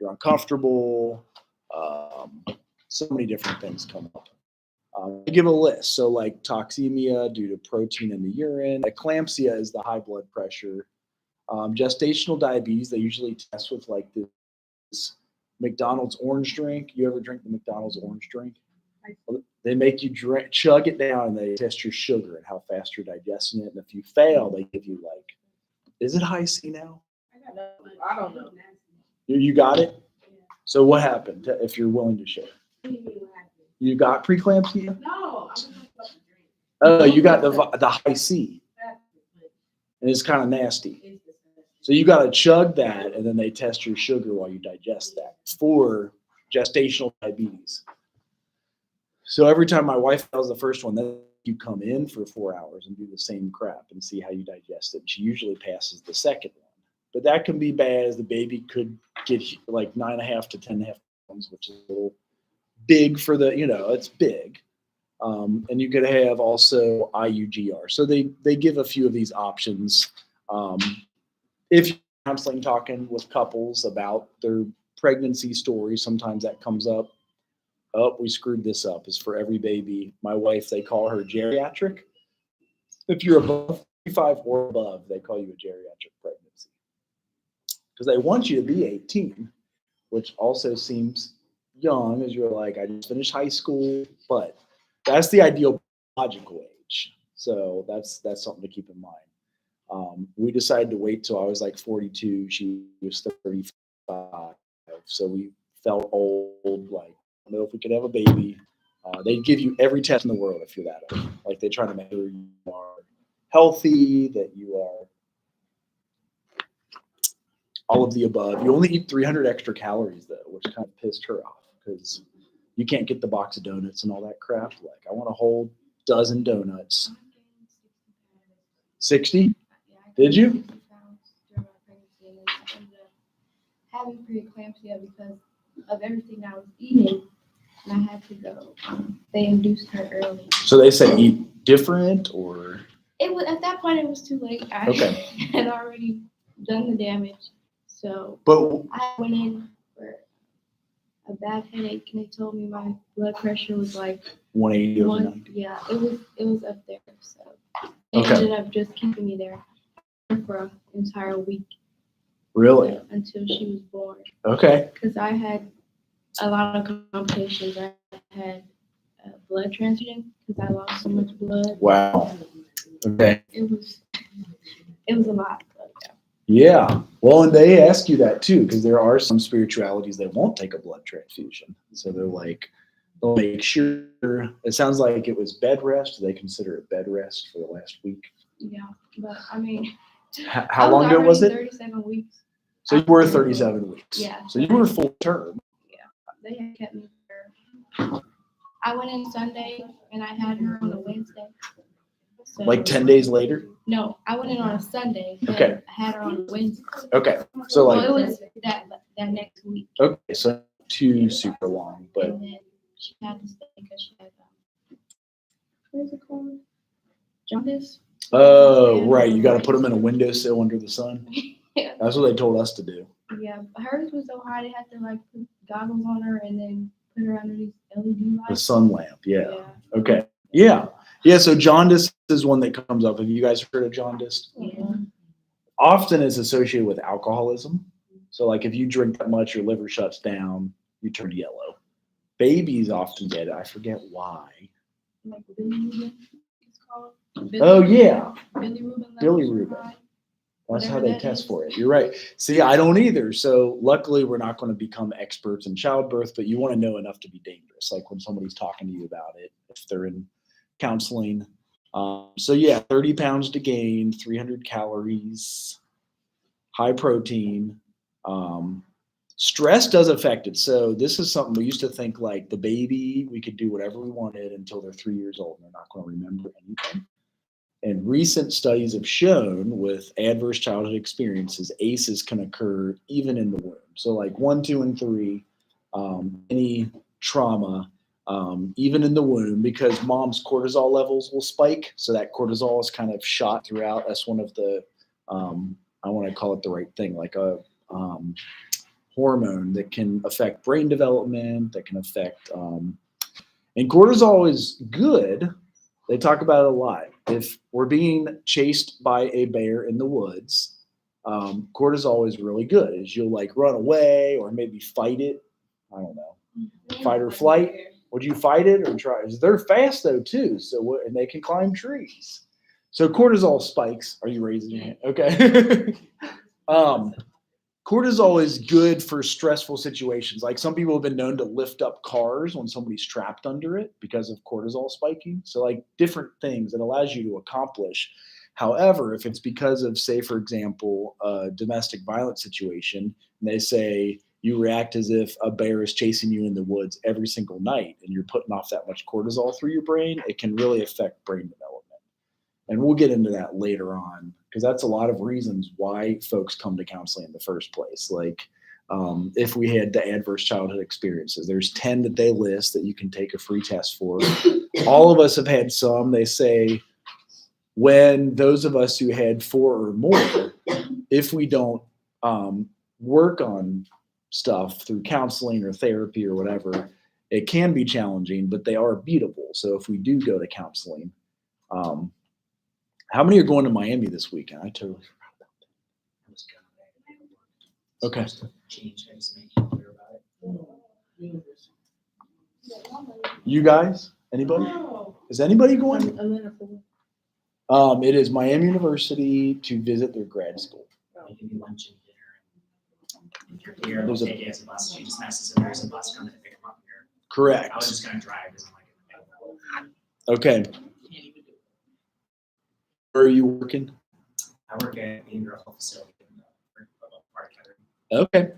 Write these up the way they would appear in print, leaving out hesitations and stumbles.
you're uncomfortable. So many different things come up. I give a list. So like toxemia due to protein in the urine. Eclampsia is the high blood pressure. Gestational diabetes, they usually test with like this McDonald's orange drink. You ever drink the McDonald's orange drink? They make you chug it down and they test your sugar and how fast you're digesting it. And if you fail, they give you like, is it high C now? I don't know. You got it? So what happened if you're willing to share? You got preeclampsia? No. Oh, you got the high C. And it's kind of nasty. So you got to chug that, and then they test your sugar while you digest that for gestational diabetes. So every time my wife fails the first one, then you come in for 4 hours and do the same crap and see how you digest it. And she usually passes the second one. But that can be bad, as the baby could get like 9.5 to 10.5 pounds, which is a little big for the, it's big. And you could have also IUGR. So they give a few of these options. If you're counseling, talking with couples about their pregnancy story, sometimes that comes up. Oh, we screwed this up. It's for every baby. My wife, they call her geriatric. If you're above 35 or above, they call you a geriatric pregnancy. Because they want you to be 18, which also seems young, as you're like, I just finished high school, but that's the ideal biological age. So that's something to keep in mind. We decided to wait till I was like 42. She was 35. So we felt old, like, I don't know if we could have a baby. They give you every test in the world if you're that old. Like, they try to make sure you are healthy, that you are all of the above. You only eat 300 extra calories, though, which kind of pissed her off because you can't get the box of donuts and all that crap. Like, I want a whole dozen donuts. 60? Did you? Having preeclampsia because of everything I was eating, and I had to go. They induced her early. So they said eat different, or? It was at that point. It was too late. I had already done the damage. So I went in for a bad headache, and they told me my blood pressure was like 180 over 90. Yeah, it was up there. So they ended up just keeping me there for an entire week. Really? Until she was born. Okay. Because I had a lot of complications. I had blood transfusion because I lost so much blood. Wow. Okay. It was a lot. Yeah. Well, and they ask you that too, because there are some spiritualities that won't take a blood transfusion. So they're like, they'll make sure. It sounds like it was bed rest. They consider it bed rest for the last week. Yeah, but I mean, how long ago was it? 37 weeks. So you were 37 weeks. Yeah. So you were full term. Yeah. They had kept me there. I went in Sunday and I had her on a Wednesday. So, like 10 days later? No, I went in on a Sunday. Okay. I had her on a Wednesday. Okay. So like. Well, it was that next week. Okay, so too super long, but. And then she had to stay because she had what is it called? Jaundice. Oh, right. You got to put them in a windowsill under the sun. Yeah. That's what they told us to do. Yeah, hers was so high they had to like put goggles on her and then put her under these LED lights. The sun lamp, yeah. Okay. Yeah. Yeah, so jaundice is one that comes up. Have you guys heard of jaundice? Yeah. Often it's associated with alcoholism. So like if you drink that much, your liver shuts down, you turn yellow. Babies often get it. I forget why. Like bilirubin, it's called. Oh, yeah. Bilirubin. Bilirubin. That's how they test for it. You're right. See, I don't either. So luckily, we're not going to become experts in childbirth, but you want to know enough to be dangerous. Like when somebody's talking to you about it, if they're in counseling. So yeah, 30 pounds to gain, 300 calories, high protein. Stress does affect it. So this is something we used to think like the baby, we could do whatever we wanted until they're 3 years old and they're not going to remember anything. And recent studies have shown with adverse childhood experiences, ACEs can occur even in the womb. So like 1, 2, and 3, any trauma, even in the womb, because mom's cortisol levels will spike. So that cortisol is kind of shot throughout. That's one of the, I want to call it the right thing, like a hormone that can affect brain development, that can affect, and cortisol is good. They talk about it a lot. If we're being chased by a bear in the woods, cortisol is really good. Is you'll like run away or maybe fight it. I don't know, fight or flight. Would you fight it or try? They're fast though too, so and they can climb trees. So cortisol spikes. Are you raising your hand? Okay. Cortisol is good for stressful situations. Like some people have been known to lift up cars when somebody's trapped under it because of cortisol spiking. So like different things it allows you to accomplish. However, if it's because of, say, for example, a domestic violence situation, and they say you react as if a bear is chasing you in the woods every single night and you're putting off that much cortisol through your brain, it can really affect brain development. And we'll get into that later on because that's a lot of reasons why folks come to counseling in the first place. Like if we had the adverse childhood experiences, there's 10 that they list that you can take a free test for. All of us have had some. They say when those of us who had 4 or more, if we don't work on stuff through counseling or therapy or whatever, it can be challenging, but they are beatable. So if we do go to counseling, how many are going to Miami this weekend? I totally forgot about that. Okay. You guys? Anybody? Is anybody going? It is Miami University to visit their grad school. You can do lunch and dinner. If you're here, they'll take you as a bus. She just messes if there's a bus coming to pick them up here. Correct. I was just going to drive because I'm like, okay. Where are you working? I work at the Behavioral facility in the Park Academy. Okay. Kind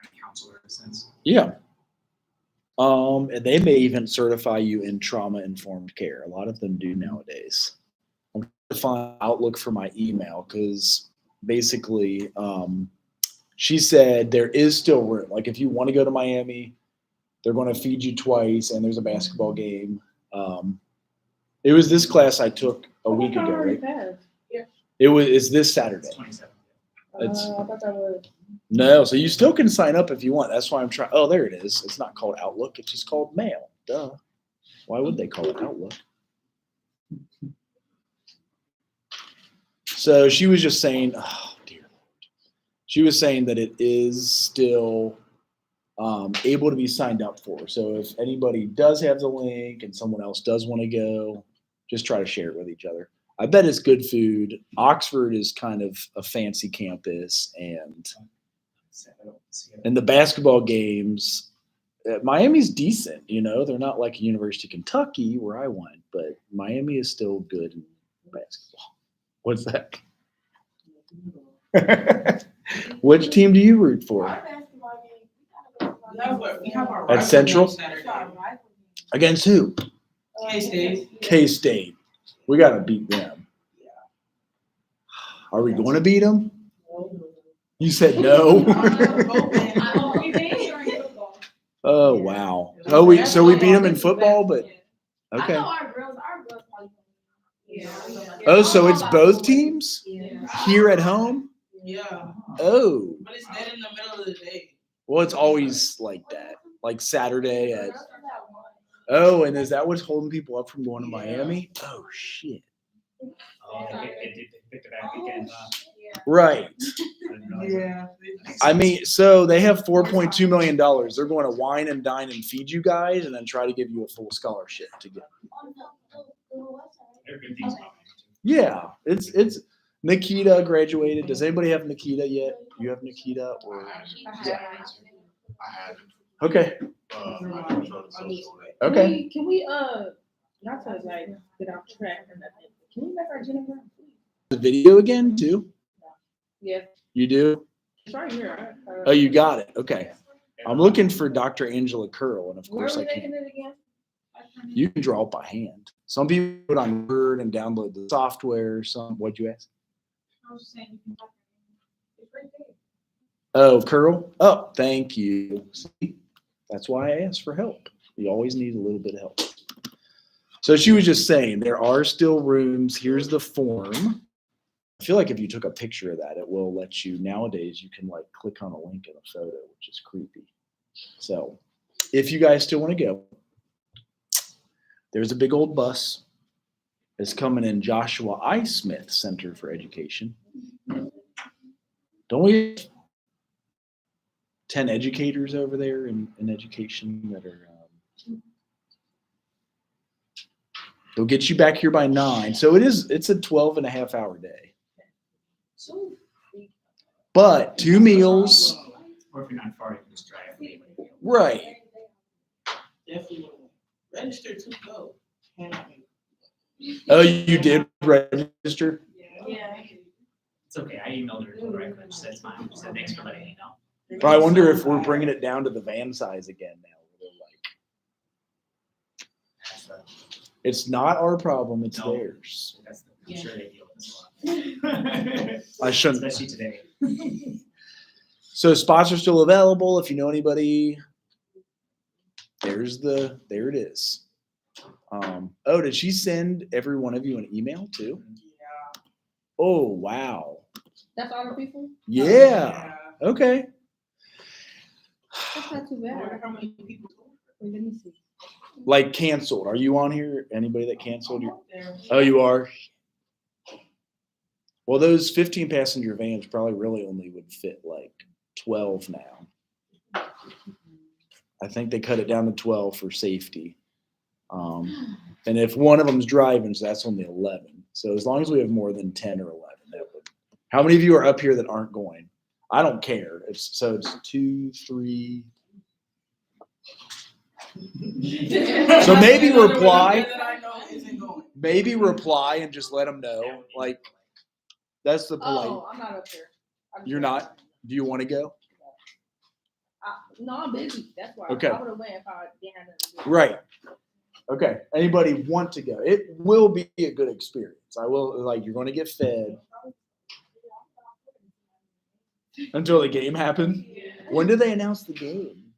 of counselor in a sense. Yeah. And they may even certify you in trauma-informed care. A lot of them do nowadays. I'm trying to find Outlook for my email because basically she said there is still room. Like if you want to go to Miami, they're going to feed you twice and there's a basketball game. It was this class I took a week ago, right? Yeah. It's this Saturday. It's 27. I thought that was. No, so you still can sign up if you want. That's why I'm trying. Oh, there it is. It's not called Outlook. It's just called Mail. Duh. Why would they call it Outlook? So she was just saying, oh, dear Lord. She was saying that it is still able to be signed up for. So if anybody does have the link and someone else does want to go, just try to share it with each other. I bet it's good food. Oxford is kind of a fancy campus, and the basketball games, Miami's decent. You know, they're not like University of Kentucky where I went, but Miami is still good in basketball. What's that? Which team do you root for? At Central? Against who? K-State. K-State. We got to beat them. Are we going to beat them? You said no. Oh, wow. Oh, we beat them in football, but okay. Oh, so it's both teams here at home? Yeah. Oh. But it's dead in the middle of the day. Well, it's always like that. Like Saturday at. Oh, and is that what's holding people up from going to Miami? Oh, shit. Oh, they picked it back weekend. Right. Yeah. I mean, so they have $4.2 million. They're going to wine and dine and feed you guys and then try to give you a full scholarship to get. There are good things about it. Yeah. It's Nikita graduated. Does anybody have Nikita yet? You have Nikita or? Yeah. I haven't. Okay. Okay. Can we not to like get off track or nothing. Can we make our Jennifer? The video again too? Yeah. You do? It's right here. Oh, you got it. Okay. I'm looking for Dr. Angela Curl, and of Where course are I we making can't. it again? You can draw it by hand. Some people put on Word and download the software. Some, what'd you ask? I was saying you can type it. It's right there. Oh, Curl? Oh, thank you. See? That's why I asked for help. You always need a little bit of help. So she was just saying there are still rooms. Here's the form. I feel like if you took a picture of that, it will let you. Nowadays, you can like click on a link in a photo, which is creepy. So, if you guys still want to go, there's a big old bus. It's coming in Joshua I. Smith Center for Education. Don't we have 10 educators over there in education that are, they'll get you back here by 9. So it's a 12.5-hour day. But 2 meals. Or if you're not far, you can just drive. Right. Definitely register to go. Oh, you did register? Yeah. It's okay. I emailed her directly. She said it's fine. She said thanks for letting me know. But I wonder if we're bringing it down to the van size again now. They're like, it's not our problem, it's No. theirs. I'm sure they deal with this a lot. I shouldn't. Especially today. So spots are still available. If you know anybody, there it is. Oh, did she send every one of you an email too? Yeah. Oh, wow. That's all the people? Yeah. Okay. That's not too I wonder bad. how many people. Wait, let me see. Like canceled. Are you on here? Anybody that canceled? I'm up there. Oh, you are? Well, those 15 passenger vans probably really only would fit like 12 now. I think they cut it down to 12 for safety. And if one of them's driving, so that's only 11. So as long as we have more than 10 or 11, that would. How many of you are up here that aren't going? I don't care. It's 2, 3. So maybe reply. Maybe reply and just let them know. Like, that's the polite. Oh, I'm not up there. You're not? Do you want to go? No, I'm busy. That's why. Okay. I would have went if I didn't have nothing to do. Right. Okay. Anybody want to go? It will be a good experience. I will, like, you're going to get fed until the game happens. When did they announce the game?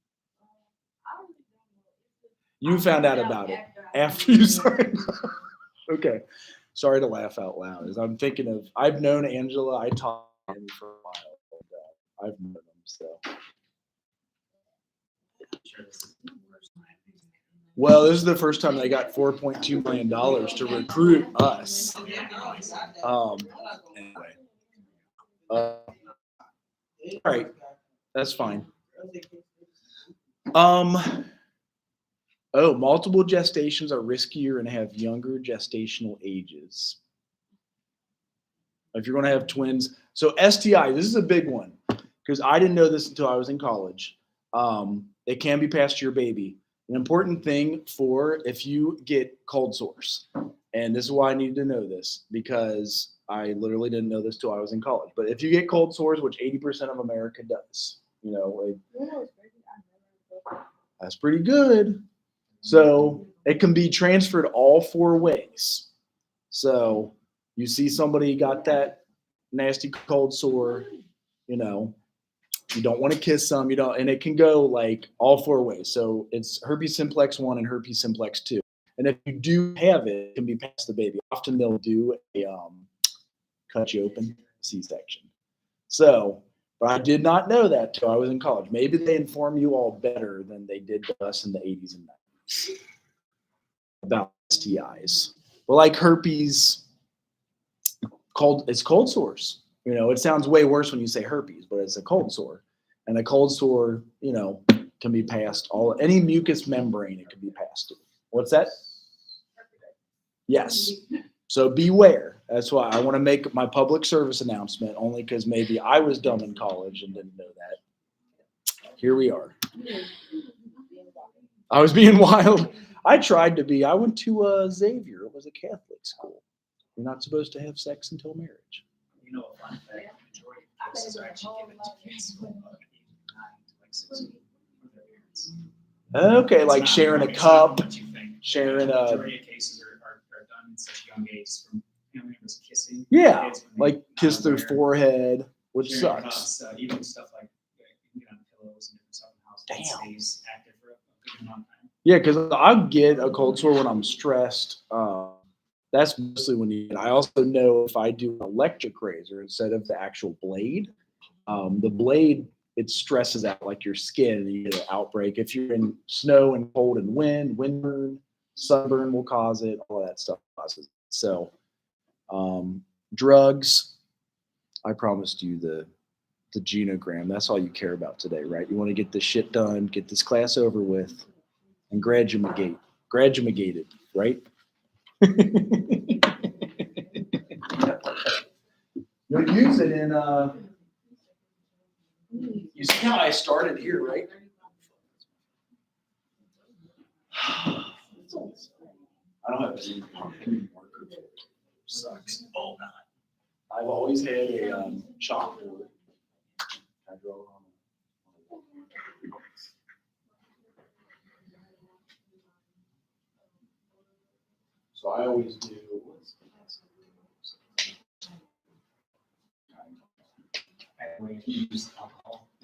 You found out about it after you signed up. Okay. Sorry to laugh out loud. As I'm thinking of, I've known Angela. I talked to him for a while. And, I've known him, so. Well, this is the first time they got $4.2 million to recruit us. Anyway. All right. That's fine. Oh, multiple gestations are riskier and have younger gestational ages. If you're going to have twins. So STI, this is a big one because I didn't know this until I was in college. It can be passed to your baby. An important thing for if you get cold sores. And this is why I needed to know this because I literally didn't know this till I was in college. But if you get cold sores, which 80% of America does, you know, that's pretty good. So it can be transferred all 4 ways. So you see somebody got that nasty cold sore, you know, you don't want to kiss them, you don't, and it can go like all 4 ways. So it's herpes simplex 1 and herpes simplex 2. And if you do have it, it can be passed to the baby. Often they'll do a cut you open C-section. So, but I did not know that till I was in college. Maybe they inform you all better than they did to us in the 80s and 90s about STIs. But like herpes, it's cold sores. You know, it sounds way worse when you say herpes, but it's a cold sore. And a cold sore, you know, can be passed any mucous membrane it can be passed to. What's that? Yes. So beware. That's why I want to make my public service announcement, only because maybe I was dumb in college and didn't know that. Here we are. I was being wild. I tried to be. I went to Xavier. It was a Catholic school. You're not supposed to have sex until marriage. You know, a fun fact, the majority of cases are actually given to kids from 9 to like 16 with their parents. Okay, like It's not sharing a normal, it's not cup, what you think. sharing The a. majority of cases are done in such young ages from, you know, when it was kissing. Yeah, kids when they like kiss their aware, forehead, which sharing sucks. cups, even stuff like you can get on pillows and different stuff in the house. It Damn. stays active for a good amount of time. Yeah, because I get a cold sore when I'm stressed. That's mostly when you. I also know if I do an electric razor instead of the actual blade, the blade it stresses out like your skin and you get an outbreak. If you're in snow and cold and windburn, sunburn will cause it. All that stuff causes it. So, drugs. I promised you the genogram. That's all you care about today, right? You want to get this shit done, get this class over with, and graduate it, right? You'll use it in you see how I started here, right? I don't have any marker. Sucks. Oh, not. I've always had a chalkboard. I draw on so I always do.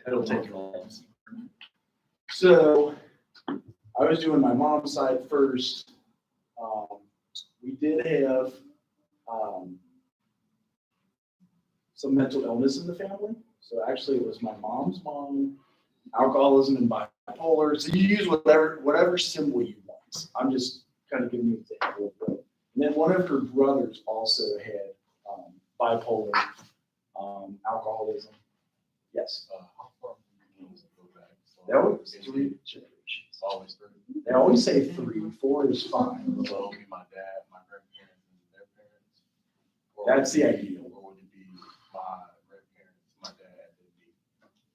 It'll take it all. So I was doing my mom's side first. We did have some mental illness in the family. So actually it was my mom's mom, alcoholism and bipolar. So you use whatever symbol you want. I'm just kind of giving you an example of it. And then one of her brothers also had bipolar, alcoholism. Yes. How far from the go back? That was 3 generations. It's always 3. They always say 3, 4 is fine. So it'll be my dad, my grandparents, and their parents. Or That's the ideal. Or would it be my grandparents, my dad, and me?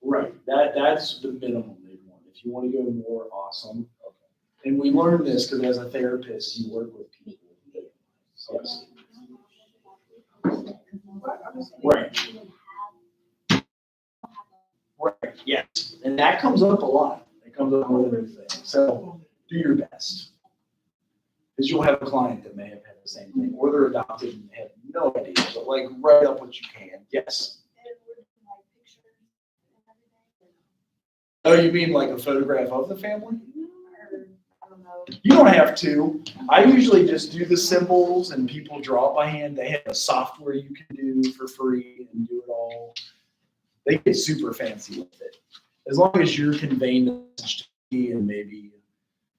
Right. That's the minimum they want. If you want to go more, awesome. Okay. And we learned this because as a therapist, you work with people. Yes. Right. Right. Yes. And that comes up a lot. It comes up more than anything. So do your best. Because you'll have a client that may have had the same thing, or they're adopted and have no idea. But like write up what you can. Yes. Oh, you mean like a photograph of the family? You don't have to. I usually just do the symbols and people draw it by hand. They have a software you can do for free and do it all. They get super fancy with it. As long as you're conveying the message to me, and maybe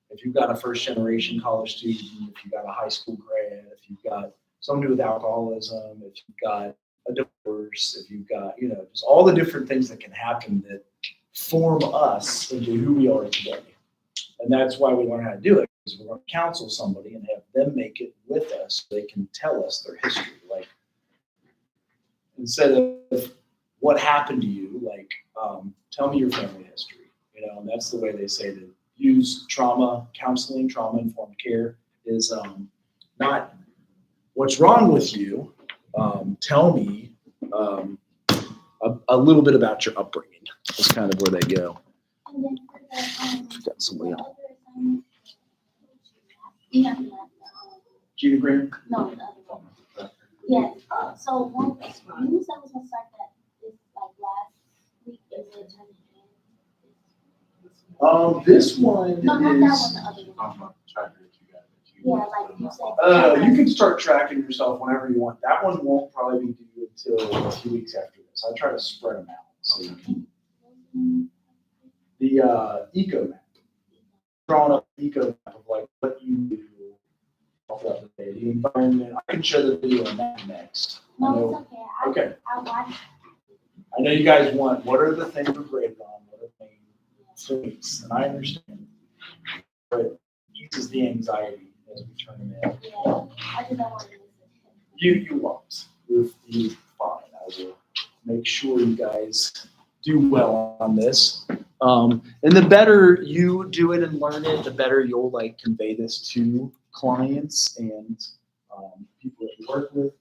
if you've got a first generation college student, if you've got a high school grad, if you've got somebody with alcoholism, if you've got a divorce, if you've got, just all the different things that can happen that form us into who we are today. And that's why we learn how to do it, because we're going to counsel somebody and have them make it with us so they can tell us their history. Like, instead of what happened to you, like, tell me your family history. And that's the way they say to use trauma counseling, trauma-informed care is not what's wrong with you. Tell me a little bit about your upbringing. That's kind of where they go. Got somebody else. Genogram? No, the other one. Yes. So one, you said was gonna start that this like last week. Is it turning in? This one No, not that one. The other one. I'm not trying to get you guys. Yeah, like you said. You can start tracking yourself whenever you want. That one won't probably be due until a few weeks after this. I try to spread them out so you can. The eco map, drawing up the eco map of like what you do throughout the day, the environment. I can show the video on that next. No, it's okay. Okay. I watched. I know you guys want what are the things we're graded on, what are the main things, and I understand. But it eases the anxiety as we turn them in. Yeah, I just don't want to listen. You won't. You're fine. I will make sure you guys do well on this. And the better you do it and learn it, the better you'll like convey this to clients and people that you work with.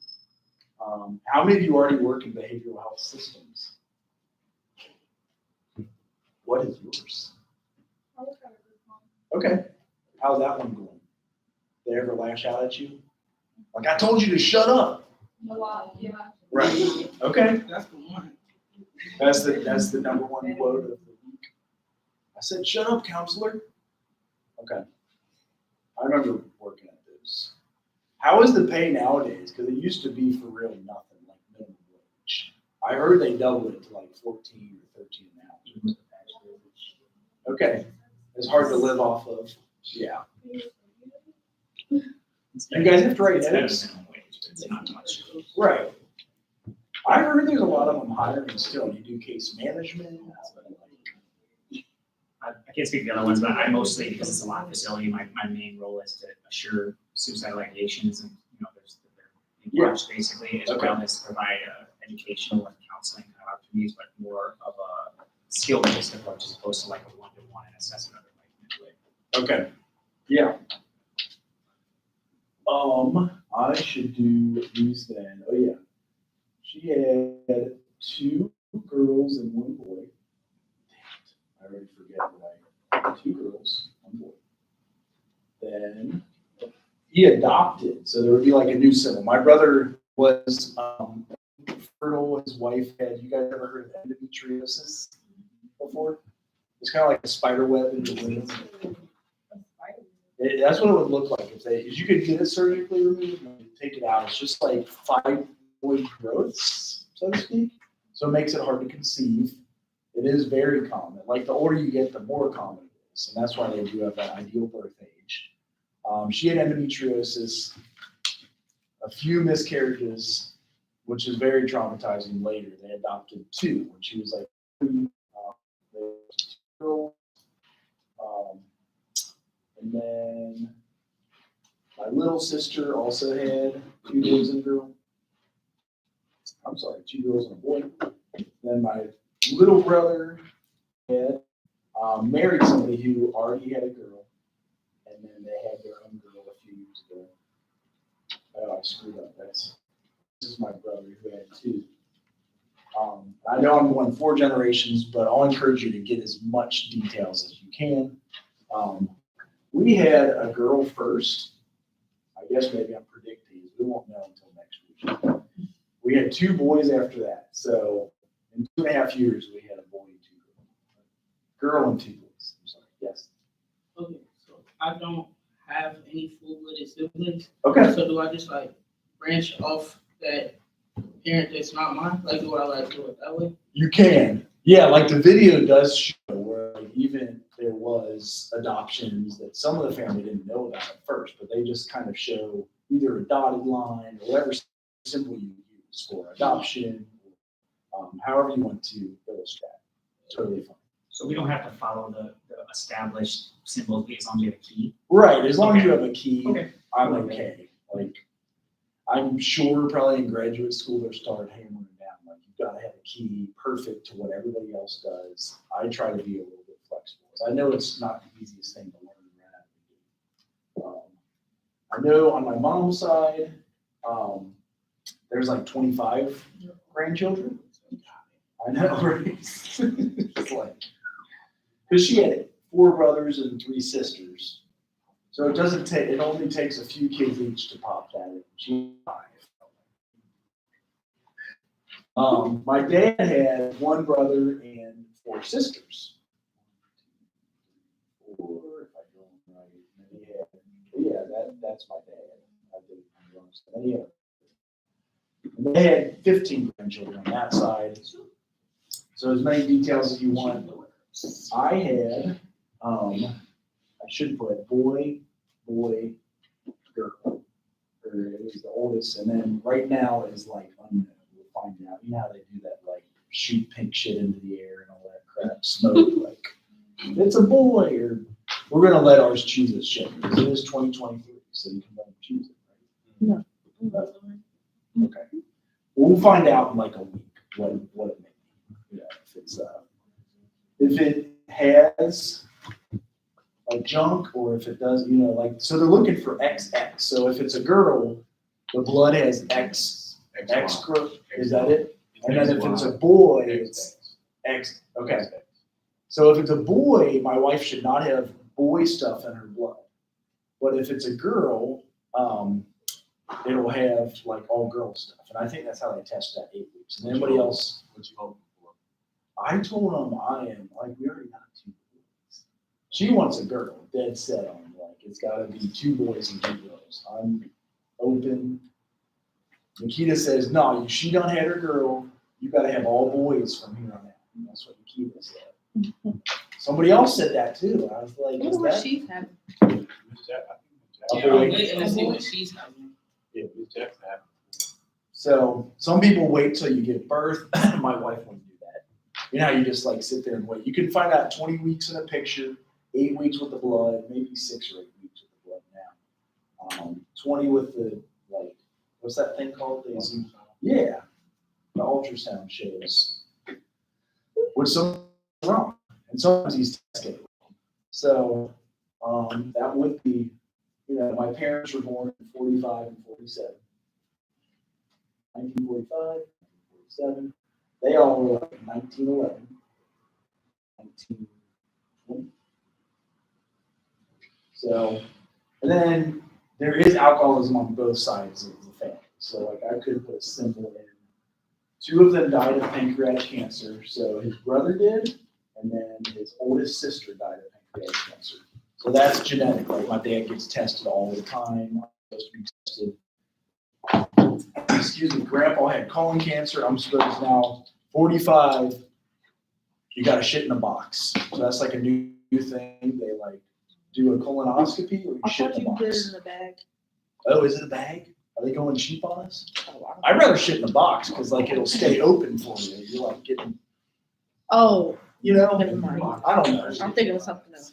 How many of you already work in behavioral health systems? What is yours? Okay. How's that one going? They ever lash out at you? Like, I told you to shut up. Yeah. Right. Okay. That's the one. That's the number one quote of the week. I said, shut up, counselor. Okay. I remember working at those. How is the pay nowadays? Because it used to be for real nothing, like minimum wage. I heard they doubled it to like 14 or 13 now. Even with the bachelor, which Okay, it's hard to live off of. Yeah. it's You guys have to write it's better notes. than minimum wage, but it's not much. Right. I heard there's a lot of them hiring still. You do case management. I can't speak to the other ones, but I mostly, because it's a lot facility, my main role is to assure suicide allegations and, there's Yeah. encouraged basically, as Okay. well as provide educational and counseling kind of opportunities, but more of a skill-based approach as opposed to like a one-to-one assessment of it. Okay. Yeah. I should do these then. Oh yeah. She had 2 girls and 1 boy. I already forget what I had. 2 girls, 1 boy. Then he adopted, so there would be like a new symbol. My brother was fertile. His wife had. You guys ever heard of endometriosis before? It's kind of like a spider web in your womb. That's what it would look like if you could get it surgically removed and take it out. It's just like fibroid growths, so to speak. So it makes it hard to conceive. It is very common. Like the older you get, the more common it is, and that's why they do have that ideal birth age. She had endometriosis, a few miscarriages, which is very traumatizing later. They adopted 2 when she was like 3. They were 2 and then my little sister also had 2 boys and a girl. I'm sorry, 2 girls and a boy. Then my little brother had married somebody who already had a girl, and then they had their own girl a few years ago. Oh, I screwed up. This is my brother who had 2. I know I'm going 4 generations, but I'll encourage you to get as much details as you can. We had a girl first. I guess maybe I'm predicting. We won't know until next week. We had 2 boys after that. So in 2.5 years, we had a boy and 2 girls. Girl and 2 boys. I'm sorry. Yes. Okay, so I don't have any full-blooded siblings. Okay. So do I just like branch off that parent that's not mine? Like, do I like do it that way? You can. Yeah, like the video does show where like, even there was adoptions that some of the family didn't know about at first, but they just kind of show either a dotted line or whatever symbol you use for adoption, however you want to illustrate. Totally fine. So we don't have to follow the established symbols as long as you have a key. Right, as long as Okay. you have a key, Okay. I'm okay. Like, I'm sure probably in graduate school they started hammering down, like, you've got to have a key perfect to what everybody else does. I try to be a little bit flexible. I know it's not the easiest thing to learn right out of the gate. I know on my mom's side, there's like 25 grandchildren. I know, right? It's like, because she had 4 brothers and 3 sisters. So it doesn't take, it only takes a few kids each to pop that in. She had 5. My dad had 1 brother and 4 sisters. 4, if I go right. And he had, that's my dad. I did, and he had, and they had 15 grandchildren on that side. So as many details as you want. I had, I should put boy, girl. Or it was the oldest, and then right now is like unknown. We'll find out. You know how they do that, like shoot pink shit into the air and all that crap, smoke. Like it's a boy, or we're gonna let ours choose its gender because it is 2023, so you can let them choose it, right? No. Okay. We'll find out in like a week what it may be. Yeah, if it has like junk, or if it does, like, so they're looking for XX. So if it's a girl, the blood has X growth. Is that it? And then if it's a boy, it's X. Okay. So if it's a boy, my wife should not have boy stuff in her blood. But if it's a girl, it'll have like all girl stuff. And I think that's how they test that 8 weeks. And anybody else? What you hoping for? I told them I am like, we already got 2 boys. She wants a girl, dead set on like it's got to be 2 boys and 2 girls. open. Nikita says, no, she done had her girl. You got to have all boys from here on out. And that's what Nikita said. Somebody else said that too. I was like, Wonder is what that? she's having. A Yeah, I'm boy? waiting to see what she's having. Yeah, we checked that. So some people wait till you give birth. My wife wouldn't do that. You know how you just like sit there and wait. You can find out 20 weeks in a picture, 8 weeks with the blood, maybe 6 or 8 weeks with the blood now. 20 with the, like, what's that thing called? Yeah, the ultrasound shows what's so wrong. And sometimes these tests get wrong. So that would be, you know, my parents were born in 45 and 47. 1945, 1947. They all were like 1911, 1920. So, and then there is alcoholism on both sides of the family. So, like, I could put a symbol in. 2 of them died of pancreatic cancer. So his brother did, and then his oldest sister died of pancreatic cancer. So that's genetic. Like, my dad gets tested all the time. I'm supposed to be tested. Excuse me. Grandpa had colon cancer. I'm supposed now 45. You got to shit in a box. So that's like a new thing. They like do a colonoscopy or you shit in a box. in the bag. Oh, is it a bag? Are they going cheap on us? I'd rather shit in a box because like it'll stay open for you. You're like getting, Oh, you know, never mind. I don't know. I'm thinking of something else.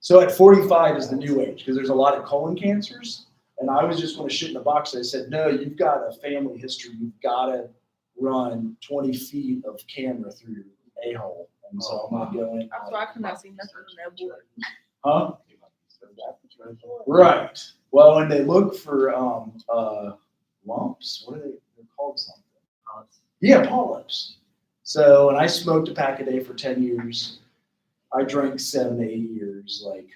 So at 45 is the new age because there's a lot of colon cancers. And I was just going to shit in a box. I said, no, you've got a family history. You've got to run 20 feet of camera through your a-hole. And so I'm going to go in. I'm sorry, I could not see nothing on that board. Huh? Right. Well, when they look for lumps, what are they? They're called something. Yeah, polyps. So, and I smoked a pack a day for 10 years. I drank 7 to 8 years, like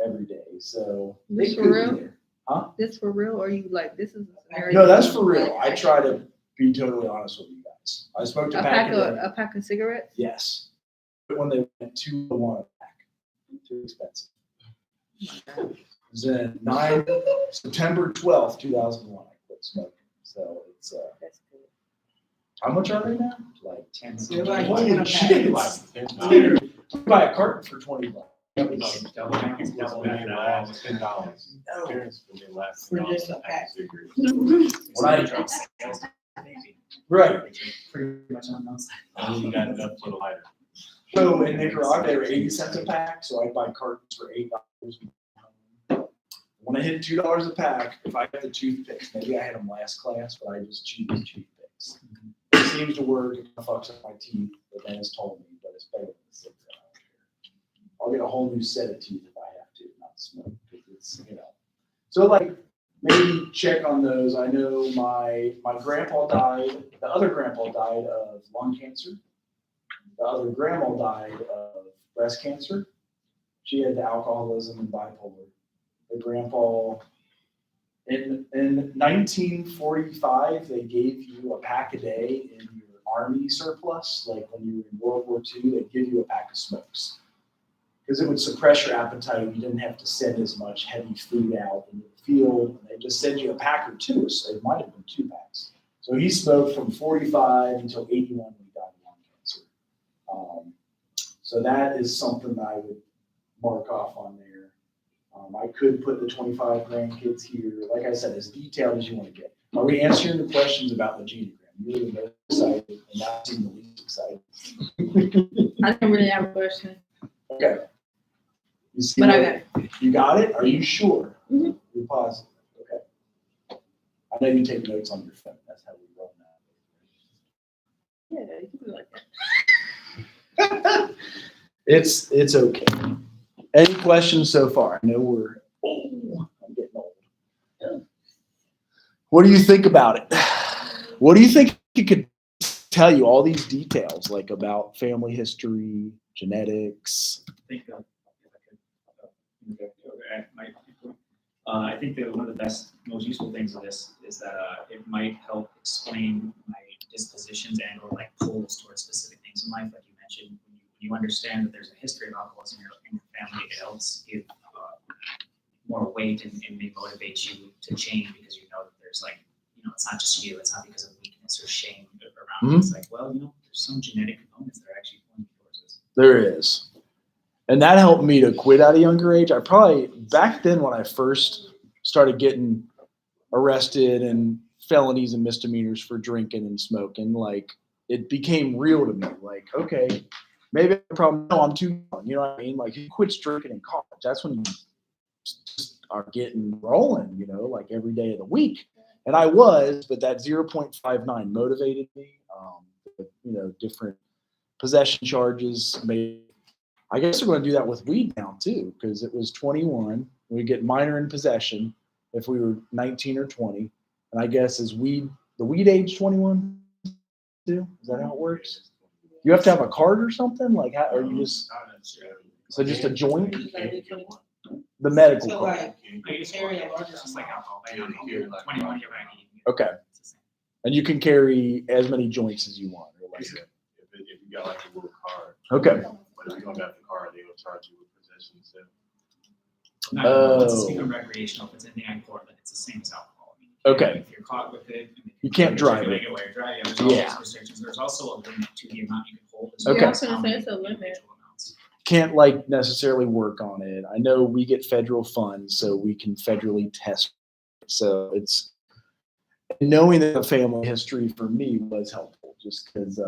every day. So they This could for be real? there. Huh? This for real, or you like this is a scenario? No, that's for real. I try to be totally honest with you guys. I smoked a pack a day. A pack of cigarettes? Yes. But when they went 2 to 1 a pack, too expensive. It was in September 12th, 2001, I quit smoking. So it's, That's good. how much are they now? Like 10. They're like Holy 10 a shit. pack. You buy a carton for $20. Double $10. For just a pack. Right. Pretty much on those. You got enough for the lighter. So in Nicaragua, they were 80 cents a pack, so I'd buy cartons for $8. When I hit $2 a pack, if I got the toothpicks, maybe I had them last class, but I just choose toothpicks. It seems to work. It fucks up my teeth. The dentist told me, but it's better than the 6. I'll get a whole new set of teeth if I have to, not smoke. It's, you know. So like maybe check on those. I know my grandpa died. The other grandpa died of lung cancer. The other grandma died of breast cancer. She had the alcoholism and bipolar. The grandpa, in 1945, they gave you a pack a day in your army surplus. Like when you were in World War II, they'd give you a pack of smokes. Because it would suppress your appetite. You didn't have to send as much heavy food out in the field. They just send you a pack or 2, so it might have been 2 packs. So he smoked from 45 until 81 when he died of lung cancer. So that is something that I would mark off on there. I could put the 25 grandkids here. Like I said, as detailed as you want to get. Are we answering the questions about the genogram? You're the most excited and not seem the least excited. I didn't really have a question, Okay. You see but I what- got it. You got it? Are you sure? Mhm. You're positive. Okay. I know you take notes on your phone. That's how we roll now. Yeah, you can do like that. It's okay. Any questions so far? I know I'm getting old. What do you think about it? What do you think it could tell you all these details, like about family history, genetics? I think that one of the best, most useful things of this is that it might help explain my dispositions and or like pulls towards specific things in life, like you mentioned. When you understand that there's a history of alcoholism in your family, it helps give more weight and may motivate you to change because you know that there's like, it's not just you, it's not because of weakness or shame around it. It's like, well, there's some genetic components that are actually pointing towards this. There is. And that helped me to quit at a younger age. I probably, back then when I first started getting arrested and felonies and misdemeanors for drinking and smoking, like it became real to me. Like, okay, maybe the problem, no, I'm too young. You know what I mean? Like you quit drinking in college. That's when you just are getting rolling, like every day of the week. And I was, but that 0.59 motivated me. Different possession charges made. I guess we're going to do that with weed now too, because it was 21. We get minor in possession if we were 19 or 20. And I guess is the weed age 21 too? Is that how it works? You have to have a card or something? Like how, or you just, so just a joint? The medical So card. like, carry a larger Just like alcohol. You can carry like 21 you're ready. Okay. And you can carry as many joints as you want. Or like, if you got like a little card. okay. But if you don't got the card, they'll charge you with possession. So Let's speak of recreational. If it's anything in Portland, it's the same as alcohol. Okay. If you're caught with it, You can't drive it. While you're driving, there's all Yeah. these restrictions. There's also a limit to the amount you can hold. Okay. Yeah, I was gonna say it's a limit. Individual amounts. Can't like necessarily work on it. I know we get federal funds, so we can federally test. So it's knowing that the family history for me was helpful, just because,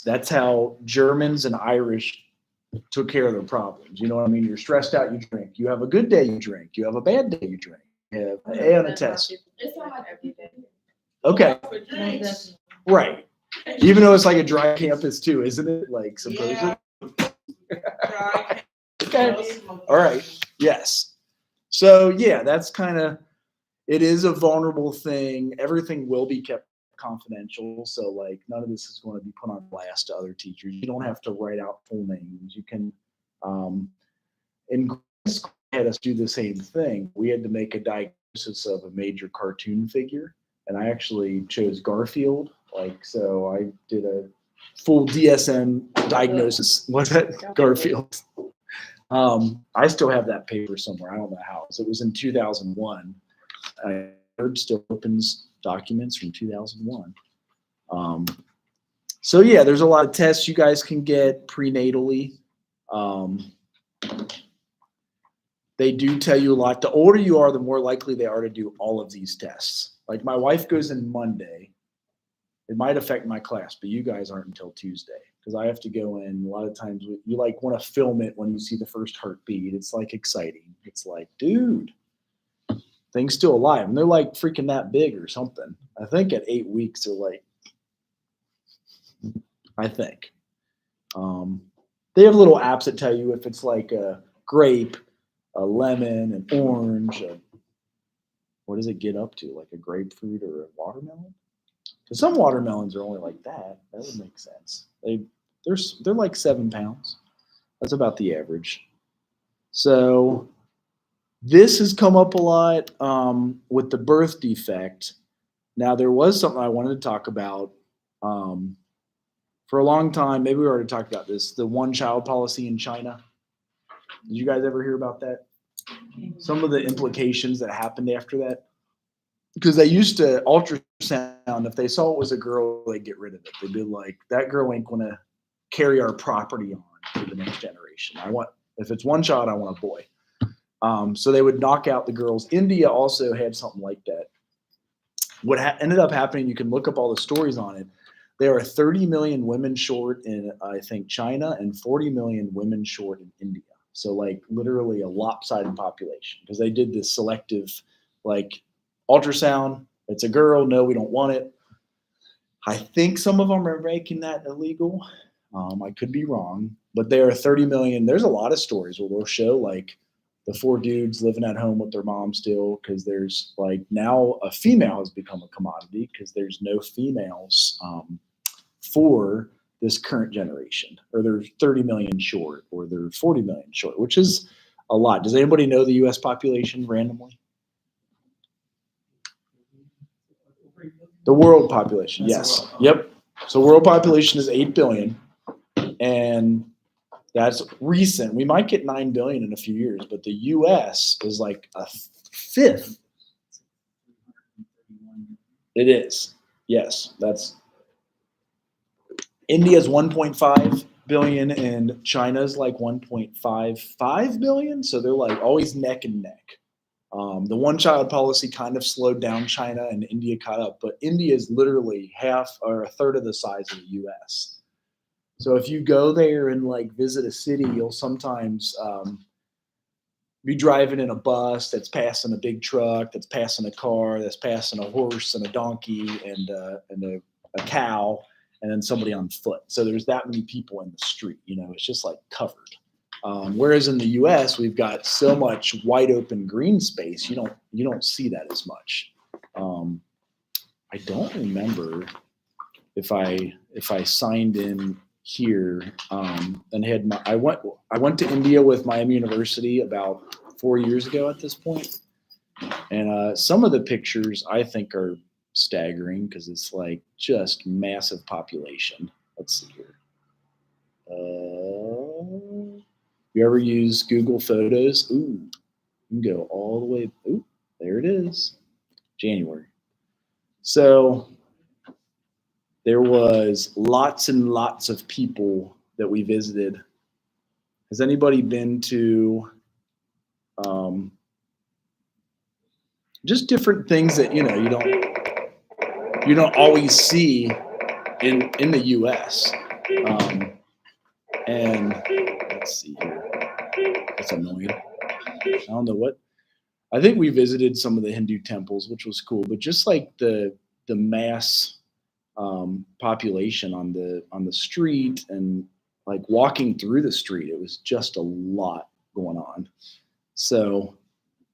that's how Germans and Irish took care of their problems. You know what I mean? You're stressed out, you drink. You have a good day, you drink. You have a bad day, you drink. You have an A on a test. It's not like every day. Okay, for drinks. right. Even though it's like a dry campus too, isn't it? Like supposedly. Yeah. Dry. Okay. All right. Yes. So yeah, that's kind of, it is a vulnerable thing. Everything will be kept confidential. So like none of this is going to be put on blast to other teachers. You don't have to write out full names. You can, in grade school, they had us do the same thing. We had to make a diagnosis of a major cartoon figure. And I actually chose Garfield. So I did a full DSM diagnosis. What's that? Garfield. I still have that paper somewhere. I don't know how. So it was in 2001. Heard still opens documents from 2001. So yeah, there's a lot of tests you guys can get prenatally. They do tell you a lot. The older you are, the more likely they are to do all of these tests. Like my wife goes in Monday. It might affect my class, but you guys aren't until Tuesday because I have to go in. A lot of times you like want to film it when you see the first heartbeat. It's like exciting. It's like, dude, thing's still alive. And they're like freaking that big or something. I think at 8 weeks they're like, I think. They have little apps that tell you if it's like a grape, a lemon, an orange, what does it get up to? Like a grapefruit or a watermelon? Because some watermelons are only like that. That would make sense. They're like 7 pounds. That's about the average. So this has come up a lot with the birth defect. Now there was something I wanted to talk about for a long time. Maybe we already talked about this. The one-child policy in China. Did you guys ever hear about that? Some of the implications that happened after that. Because they used to ultrasound. If they saw it was a girl, they'd get rid of it. They'd be like, that girl ain't going to carry our property on to the next generation. If it's one child, I want a boy. So they would knock out the girls. India also had something like that. What ended up happening, you can look up all the stories on it. There are 30 million women short in, I think, China and 40 million women short in India. So like literally a lopsided population because they did this selective like ultrasound. It's a girl. No, we don't want it. I think some of them are making that illegal. I could be wrong, but there are 30 million. There's a lot of stories where they'll show like the 4 dudes living at home with their mom still because there's like now a female has become a commodity because there's no females for this current generation, or they're 30 million short, or they're 40 million short, which is a lot. Does anybody know the U.S. population randomly? The world population, yes. Yep. So world population is 8 billion. And That's recent. We might get 9 billion in a few years, but the US is like a fifth. It is. Yes, that's India's 1.5 billion and China's like 1.55 billion. So they're like always neck and neck. The one child policy kind of slowed down China and India caught up, but India is literally half or a third of the size of the US. So if you go there and like visit a city, you'll sometimes be driving in a bus that's passing a big truck, that's passing a car, that's passing a horse and a donkey and a cow, and then somebody on foot. So there's that many people in the street. You know, it's just like covered. Whereas in the U.S., we've got so much wide open green space, you don't see that as much. I don't remember if I signed in here and had I went to India with Miami University about 4 years ago at this point, and some of the pictures I think are staggering because it's like just massive population. Let's see here. You ever use Google Photos? Ooh, you can go all the way. Ooh, there it is. January. So there was lots and lots of people that we visited. Has anybody been to just different things that you don't always see in the U.S. And let's see here. That's annoying. I don't know what. I think we visited some of the Hindu temples, which was cool. But just like the mass population on the street and like walking through the street, it was just a lot going on. So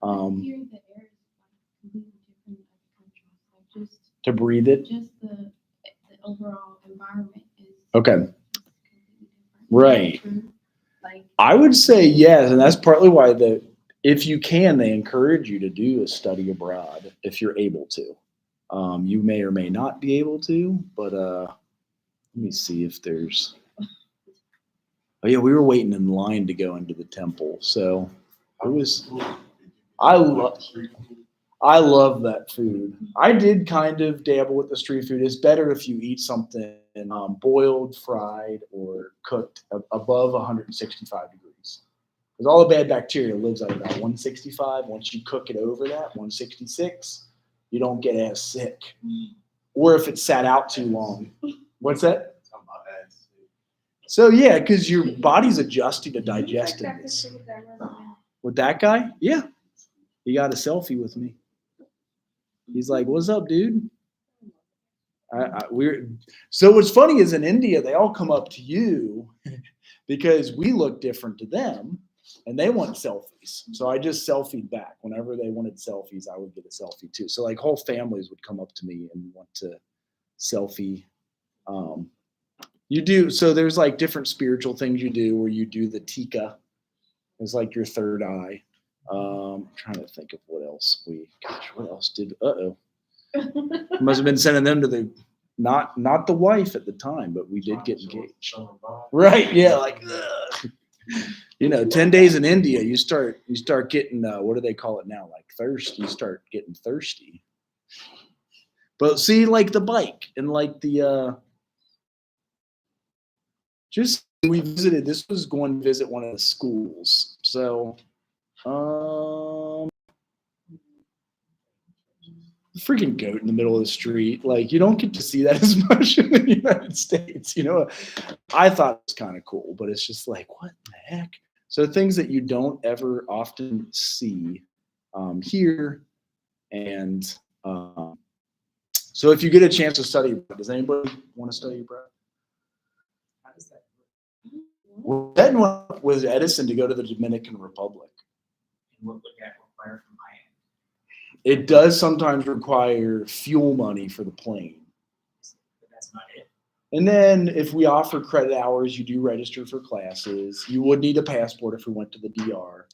Here the air is like completely different in other countries. Like just to breathe it. Just the overall environment is Okay. completely different. Right. Like I would say yes, and that's partly why if you can, they encourage you to do a study abroad if you're able to. You may or may not be able to, but let me see if there's. Oh yeah, we were waiting in line to go into the temple, so it was. I love that food. I did kind of dabble with the street food. It's better if you eat something boiled, fried, or cooked above 165 degrees. Because all the bad bacteria lives at about 165. Once you cook it over that, 166, you don't get as sick. Or if it's sat out too long. What's that? So yeah, because your body's adjusting to digesting this. With that guy? Yeah. He got a selfie with me. He's like, "What's up, dude?" So what's funny is in India, they all come up to you because we look different to them and they want selfies. So I just selfied back. Whenever they wanted selfies, I would get a selfie too. So like whole families would come up to me and want to selfie. You do. So there's like different spiritual things you do where you do the tika. It's like your third eye. I'm trying to think of what else what else did, must have been sending them to the, not the wife at the time, but we did get engaged. Right. Yeah. Like, 10 days in India, you start getting, what do they call it now? Like thirst. You start getting thirsty. But see, like the bike and like the, just we visited, this was going to visit one of the schools. So, freaking goat in the middle of the street. Like you don't get to see that as much in the United States, I thought it was kind of cool, but it's just like, what the heck? So things that you don't ever often see here. And so if you get a chance to study abroad, does anybody want to study abroad? How does that work? Well, Ed went with Edison to go to the Dominican Republic. And what would that require from my end? It does sometimes require fuel money for the plane. But that's not it. And then if we offer credit hours, you do register for classes. You would need a passport if we went to the DR.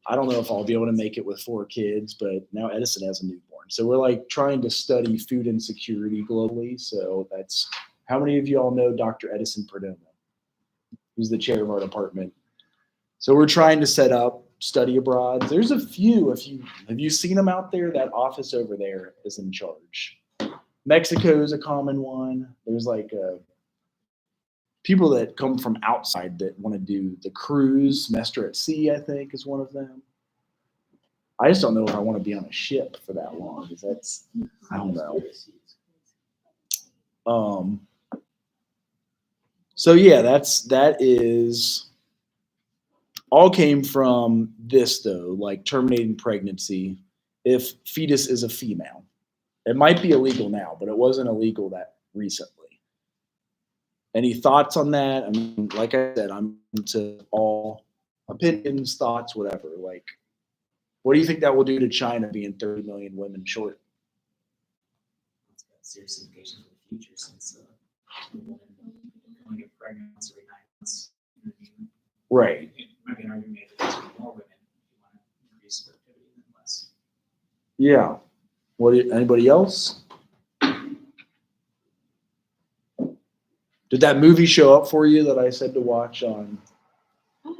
I don't know if I'll be able to make it with 4 kids, but now Edison has a newborn. So we're like trying to study food insecurity globally. So that's, how many of you all know Dr. Edison Perdomo? who's the chair of our department. So we're trying to set up study abroad. There's a few. Have you seen them out there? That office over there is in charge. Mexico is a common one. There's like people that come from outside that want to do the cruise. Semester at Sea, I think, is one of them. I just don't know if I want to be on a ship for that long, because that's, I don't know. So yeah, that is all came from this though, like terminating pregnancy if fetus is a female. It might be illegal now, but it wasn't illegal that recently. Any thoughts on that? I mean, like I said, I'm into all opinions, thoughts, whatever. Like, what do you think that will do to China being 30 million women short? It's got serious implications for the future since women only get pregnant once every 9 months. Right. It might be an argument made that there's more women if you want to increase fertility than less. Yeah. Anybody else? Did that movie show up for you that I said to watch on? I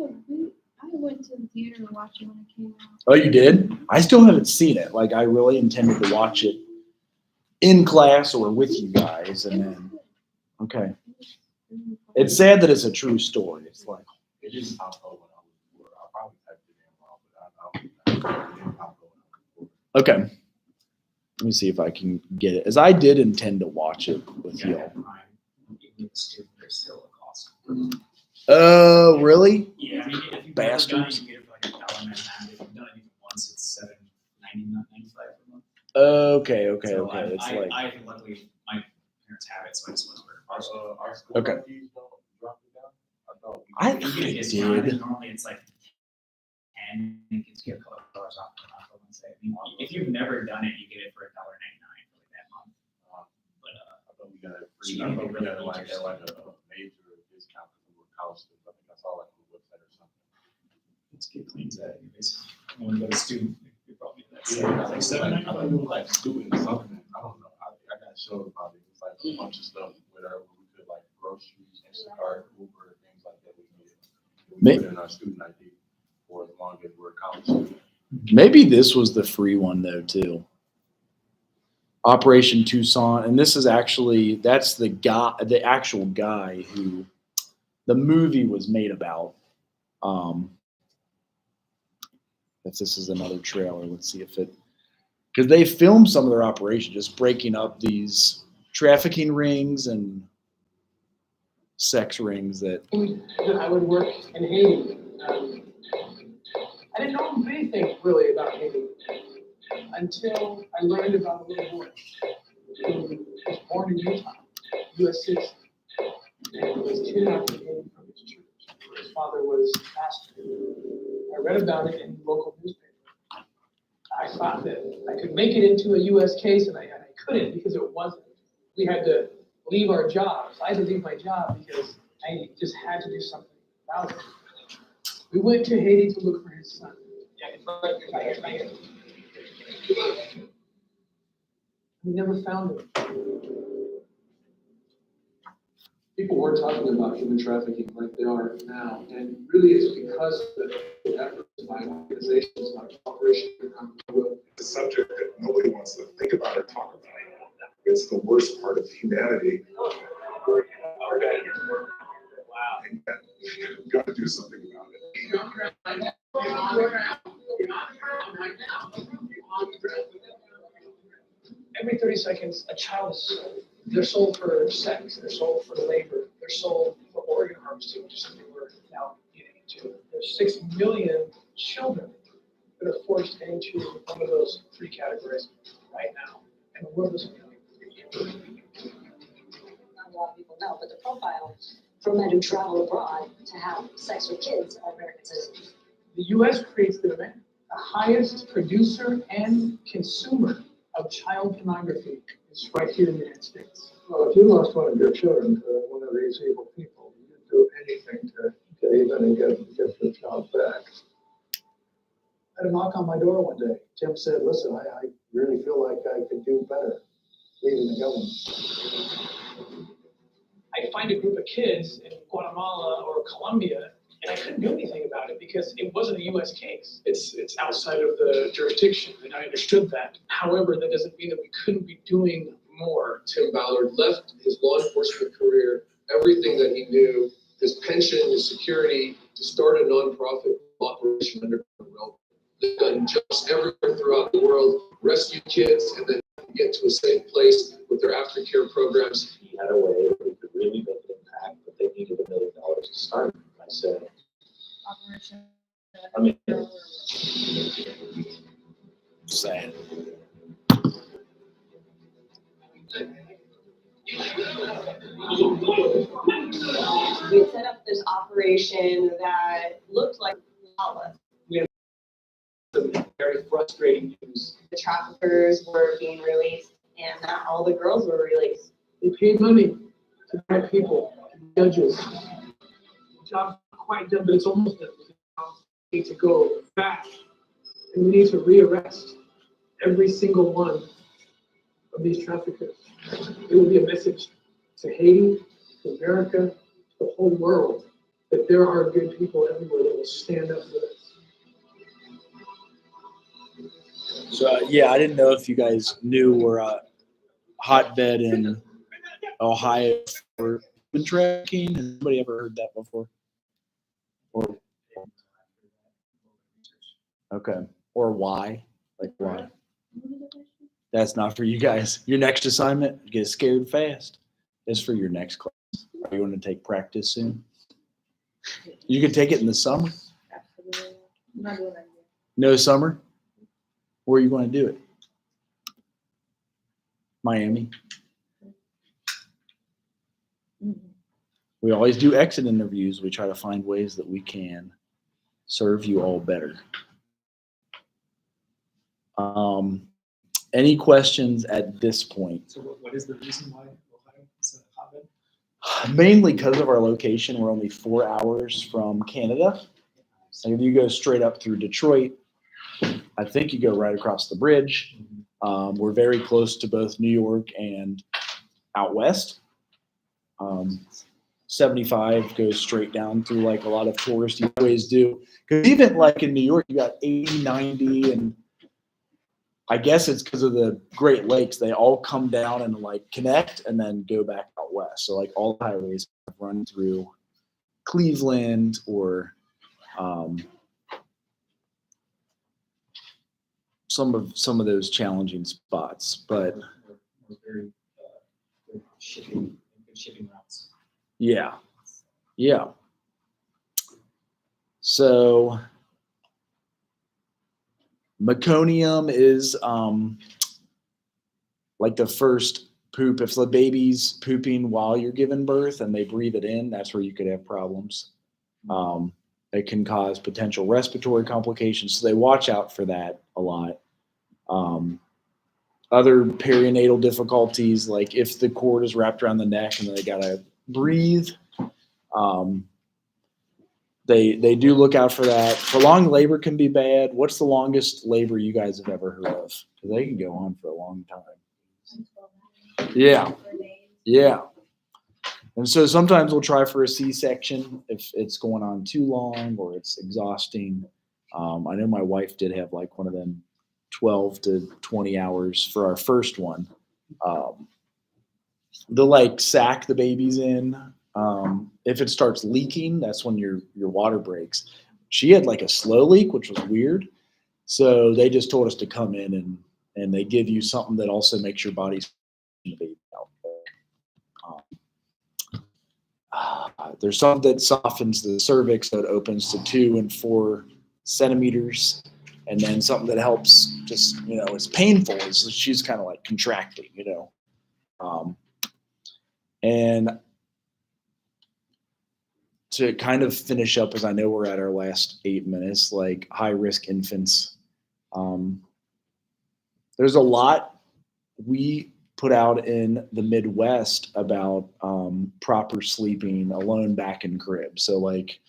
went to the theater to watch it when it came out. Oh, you did? I still haven't seen it. Like, I really intended to watch it in class or with you guys, and then okay. It's sad that it's a true story. It's like It didn't pop up when I was before. I probably typed it in wrong, but it didn't pop up when I was before. okay. Let me see if I can get it. As I did intend to watch it with Yeah, y'all. Prime, even with student, there's still a cost. Oh, really? Yeah, I mean, if you've Bastards. never done it, you get it for like $1.99. If you've done it even once, it's $7.95 per month. Okay. So It's I, like I think luckily my parents have it, so I just went over to watch it. Our school Okay. fees don't drop it down. I thought we I You thought get a it discount. I did. think normally it's like 10, and you get a couple of dollars off the month. I would say. I mean, if you've never done it, you get it for $1.99 for like that month. But I thought we got a So free. you I can thought we really got eat like yourself. a major discount because we were college students. I think I saw like on the website or something. let's get cleans that anyways. When you go to student, you're probably that. Yeah, Like I thought it $7.99. was like student something. I don't know. I got showed about it. It was like a bunch of stuff where we could like groceries, Instacart, Uber, things like that. We put in our student ID for as long as we're a college student. maybe this was the free one though too. Operation Tucson, and this is actually that's the actual guy who the movie was made about. If this is another trailer, let's see if it, because they filmed some of their operation, just breaking up these trafficking rings and sex rings that. I would work in Haiti. I didn't know anything really about Haiti until I learned about a little boy who was born in Utah, U.S. citizen, and was kidnapped in Haiti from his church, where his father was pastor. I read about it in the local newspaper. I thought that I could make it into a U.S. case, and I couldn't because it wasn't. We had to leave our jobs. I had to leave my job because I just had to do something about it. We went to Haiti to look for his son. We never found him. People were talking about human trafficking like they are now, and really it's because of the efforts by organizations like Operation Goodwill. The subject that nobody wants to think about or talk about. It's the worst part of humanity. And you've got to do something about it. Every 30 seconds, a child is sold. They're sold for sex, they're sold for labor, they're sold for organ harvesting, which is something we're now getting into. There's 6 million children that are forced into one of those 3 categories right now. And the world doesn't know. Not a lot of people know, but the profile for men who travel abroad to have sex with kids are American citizens. The U.S. creates the demand. The highest producer and consumer of child pornography is right here in the United States. Well, if you lost one of your children to one of these evil people, you'd do anything to even get the child back. I had a knock on my door one day. Tim said, listen, I really feel like I could do better leaving the government. I'd find a group of kids in Guatemala or Colombia, and I couldn't do anything about it because it wasn't a U.S. case. It's outside of the jurisdiction, and I understood that. However, that doesn't mean that we couldn't be doing more. Tim Ballard left his law enforcement career, everything that he knew, his pension, his security, to start a nonprofit operation under Welcome. They've done jobs everywhere throughout the world, rescue kids, and then get to a safe place with their aftercare programs. He had a way that we could really make an impact, but they needed $1 million to start. I said, I mean, sad. We set up this operation that looked like lawless. We had some very frustrating news. The traffickers were being released, and not all the girls were released. They paid money to the right people, judges. The job's not quite done, but it's almost done. We need to go back, and we need to rearrest every single one of these traffickers. It will be a message to Haiti, to America, to the whole world, that there are good people everywhere that will stand up for us. So yeah, I didn't know if you guys knew we're a hotbed in Ohio for human trafficking. Has anybody ever heard that before? Or okay, or why? Like why? That's not for you guys. Your next assignment, get scared fast, is for your next class. Are you going to take practice soon? You can take it in the summer. No summer? Where are you going to do it? Miami. We always do exit interviews. We try to find ways that we can serve you all better. Any questions at this point? So what is the reason why Ohio is a hotbed? Mainly because of our location. We're only 4 hours from Canada. And if you go straight up through Detroit, I think you go right across the bridge. We're very close to both New York and out west. 75 goes straight down through like a lot of touristy ways do. Because even like in New York, you got 80, 90, and I guess it's because of the Great Lakes. They all come down and like connect and then go back out west. So like all the highways run through Cleveland or some of those challenging spots. But Very good shipping routes. yeah. So meconium is like the first poop. If the baby's pooping while you're giving birth and they breathe it in, that's where you could have problems. It can cause potential respiratory complications. So they watch out for that a lot. Other perinatal difficulties, like if the cord is wrapped around the neck and they gotta breathe, they do look out for that. Prolonged labor can be bad. What's the longest labor you guys have ever heard of? Because they can go on for a long time. Yeah. And so sometimes we'll try for a C-section if it's going on too long or it's exhausting. I know my wife did have like one of them 12 to 20 hours for our first one. They'll like sack the babies in. If it starts leaking, that's when your water breaks. She had like a slow leak, which was weird. So they just told us to come in and they give you something that also makes your body the baby out. There's some that softens the cervix so it opens to 2 and 4 centimeters. And then something that helps just, it's painful. She's kind of like contracting, and to kind of finish up, as I know we're at our last 8 minutes, like high risk infants. There's a lot we put out in the Midwest about proper sleeping alone back in crib. So like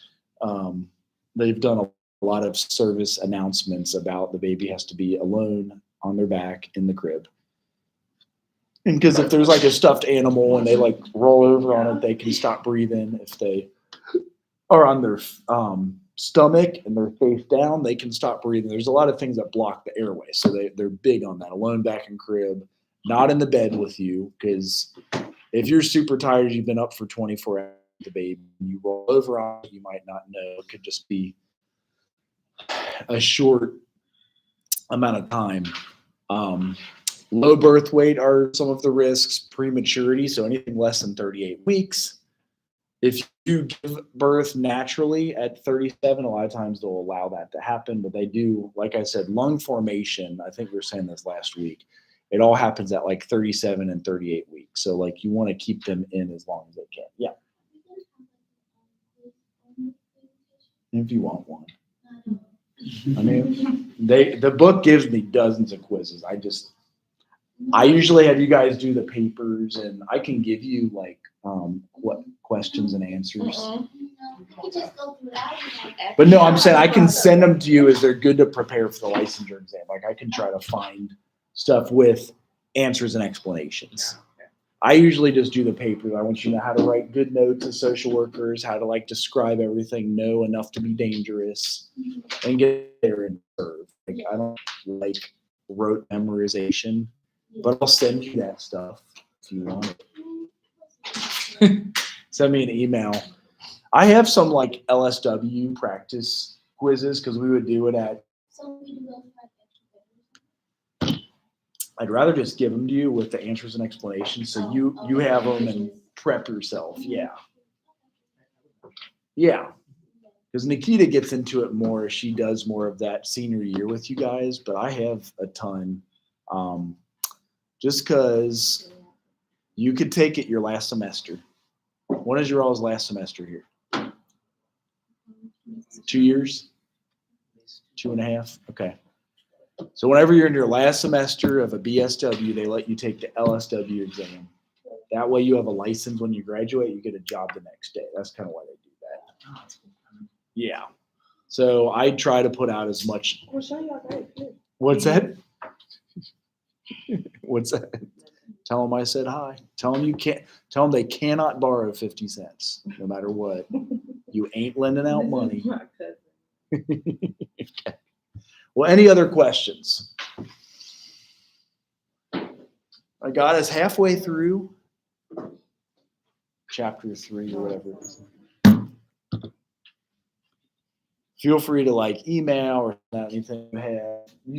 they've done a lot of service announcements about the baby has to be alone on their back in the crib. And because if there's like a stuffed animal and they like roll over on it, they can stop breathing. If they are on their stomach and they're face down, they can stop breathing. There's a lot of things that block the airway. So they're big on that. Alone back in crib, not in the bed with you, because if you're super tired, you've been up for 24 hours with the baby, and you roll over on it, you might not know. It could just be a short amount of time. Low birth weight are some of the risks. Prematurity, so anything less than 38 weeks. If you give birth naturally at 37, a lot of times they'll allow that to happen, but they do, like I said, lung formation, I think we were saying this last week, it all happens at like 37 and 38 weeks. So like you want to keep them in as long as they can. Yeah. If you want one. I mean, the book gives me dozens of quizzes. I usually have you guys do the papers, and I can give you like what questions and answers. But no, I'm saying I can send them to you as they're good to prepare for the licensure exam. Like I can try to find stuff with answers and explanations. I usually just do the papers. I want you to know how to write good notes as social workers, how to like describe everything, know enough to be dangerous, and get there and serve. Like I don't like rote memorization, but I'll send you that stuff if you want it. Send me an email. I have some like LSW practice quizzes because we would do it at. I'd rather just give them to you with the answers and explanations, so you have them and prep yourself. Yeah, yeah. Because Nikita gets into it more. She does more of that senior year with you guys, but I have a ton. Just because you could take it your last semester. When is your all's last semester here? 2 years? 2.5? Okay. So whenever you're in your last semester of a BSW, they let you take the LSW exam. That way you have a license when you graduate, you get a job the next day. That's kind of why they do that. Yeah. So I try to put out as much. What's that? What's that? Tell them I said hi. Tell them you can't. Tell them they cannot borrow 50 cents, no matter what. You ain't lending out money. Okay. Well, any other questions? I got us halfway through chapter 3 or whatever it is. Feel free to like email or anything you have.